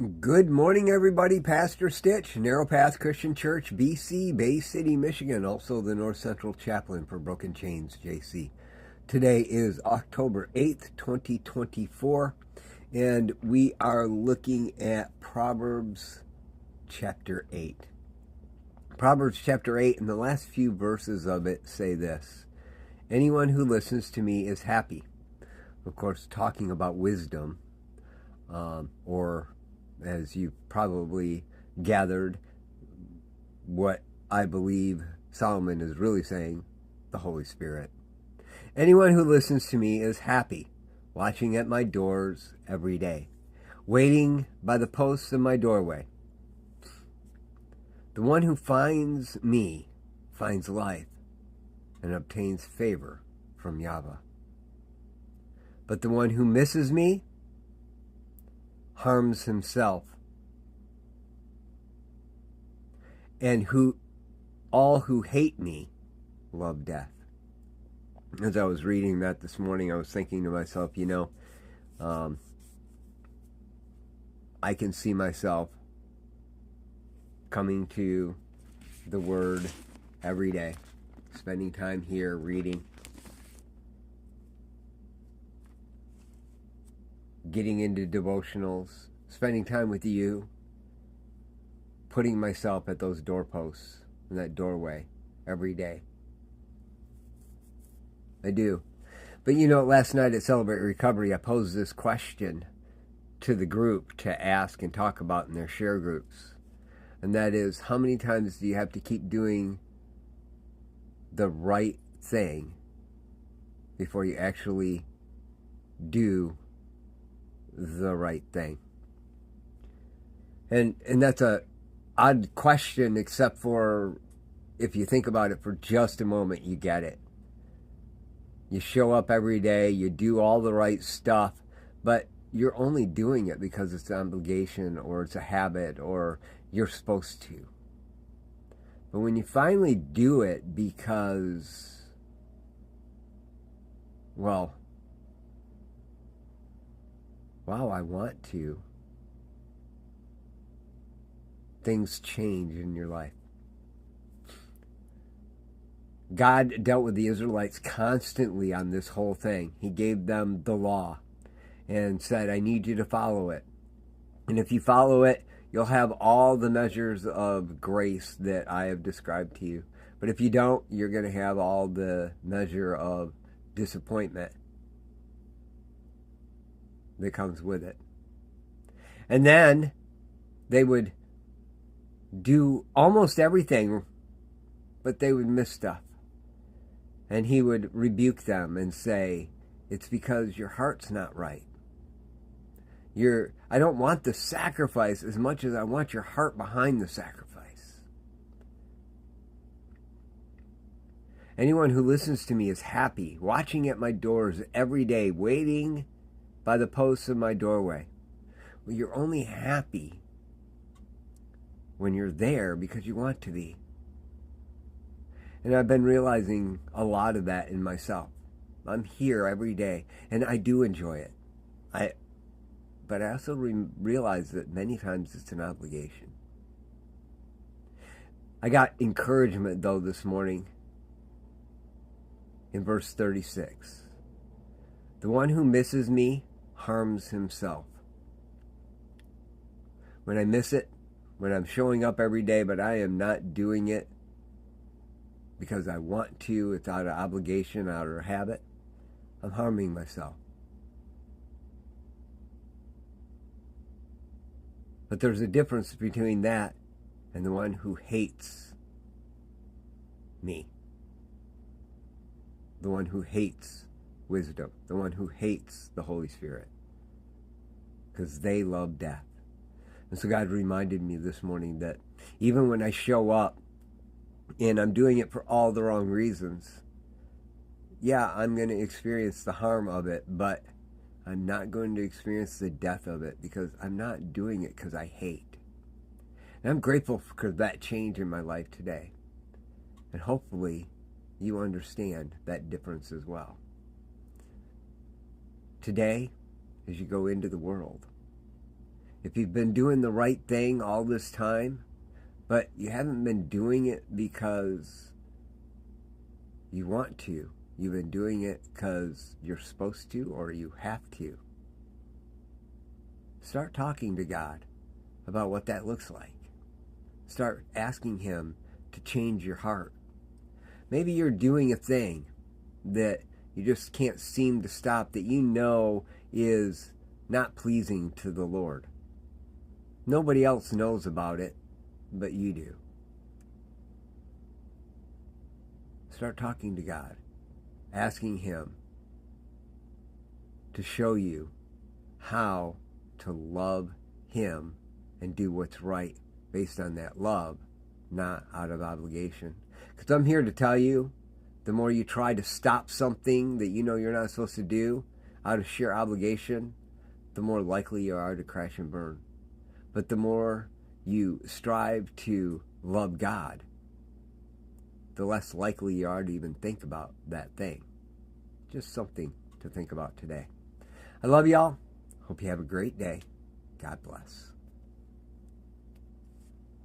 Good morning, everybody. Pastor Stitch, Narrow Path Christian Church, BC, Bay City, Michigan, also the North Central Chaplain for Broken Chains, JC. Today is October 8th, 2024, and we are looking at Proverbs chapter 8. Proverbs chapter 8, and the last few verses of it say this: anyone who listens to me is happy. Of course, talking about wisdom, or as you've probably gathered, what I believe Solomon is really saying, the Holy Spirit. Anyone who listens to me is happy, watching at my doors every day, waiting by the posts of my doorway. The one who finds me finds life and obtains favor from Yahweh. But the one who misses me harms himself, and all who hate me love death. As I was reading that this morning, I was thinking to myself, I can see myself coming to the Word every day, spending time here reading, getting into devotionals, spending time with you, putting myself at those doorposts in that doorway every day. I do. But last night at Celebrate Recovery, I posed this question to the group to ask and talk about in their share groups. And that is, how many times do you have to keep doing the right thing before you actually do the right thing? And that's a odd question, except for if you think about it for just a moment, you get it. You show up every day, you do all the right stuff, but you're only doing it because it's an obligation or it's a habit or you're supposed to. But when you finally do it because, wow, I want to, things change in your life. God dealt with the Israelites constantly on this whole thing. He gave them the law and said, I need you to follow it. And if you follow it, you'll have all the measures of grace that I have described to you. But if you don't, you're going to have all the measure of disappointment that comes with it. And then they would do almost everything, but they would miss stuff. And he would rebuke them and say, it's because your heart's not right. I don't want the sacrifice as much as I want your heart behind the sacrifice. Anyone who listens to me is happy, watching at my doors every day, waiting by the posts of my doorway. Well, you're only happy when you're there because you want to be. And I've been realizing a lot of that in myself. I'm here every day, and I do enjoy it. But I also realize that many times it's an obligation. I got encouragement, though, this morning in verse 36. The one who misses me harms himself. When I miss it, when I'm showing up every day, but I am not doing it because I want to, it's out of obligation, out of habit, I'm harming myself. But there's a difference between that and the one who hates me. The one who hates wisdom. The one who hates the Holy Spirit. Because they love death. And so God reminded me this morning that even when I show up and I'm doing it for all the wrong reasons, yeah, I'm going to experience the harm of it, but I'm not going to experience the death of it because I'm not doing it because I hate. And I'm grateful for that change in my life today. And hopefully you understand that difference as well. Today, as you go into the world, If you've been doing the right thing all this time, but you haven't been doing it because you want to, you've been doing it because you're supposed to or you have to, start talking to God about what that looks like. Start asking Him to change your heart. Maybe you're doing a thing that you just can't seem to stop, that you know is not pleasing to the Lord. Nobody else knows about it, but you do. Start talking to God, asking Him to show you how to love Him and do what's right based on that love, not out of obligation. Because I'm here to tell you, the more you try to stop something that you know you're not supposed to do out of sheer obligation, the more likely you are to crash and burn. But the more you strive to love God, the less likely you are to even think about that thing. Just something to think about today. I love y'all. Hope you have a great day. God bless.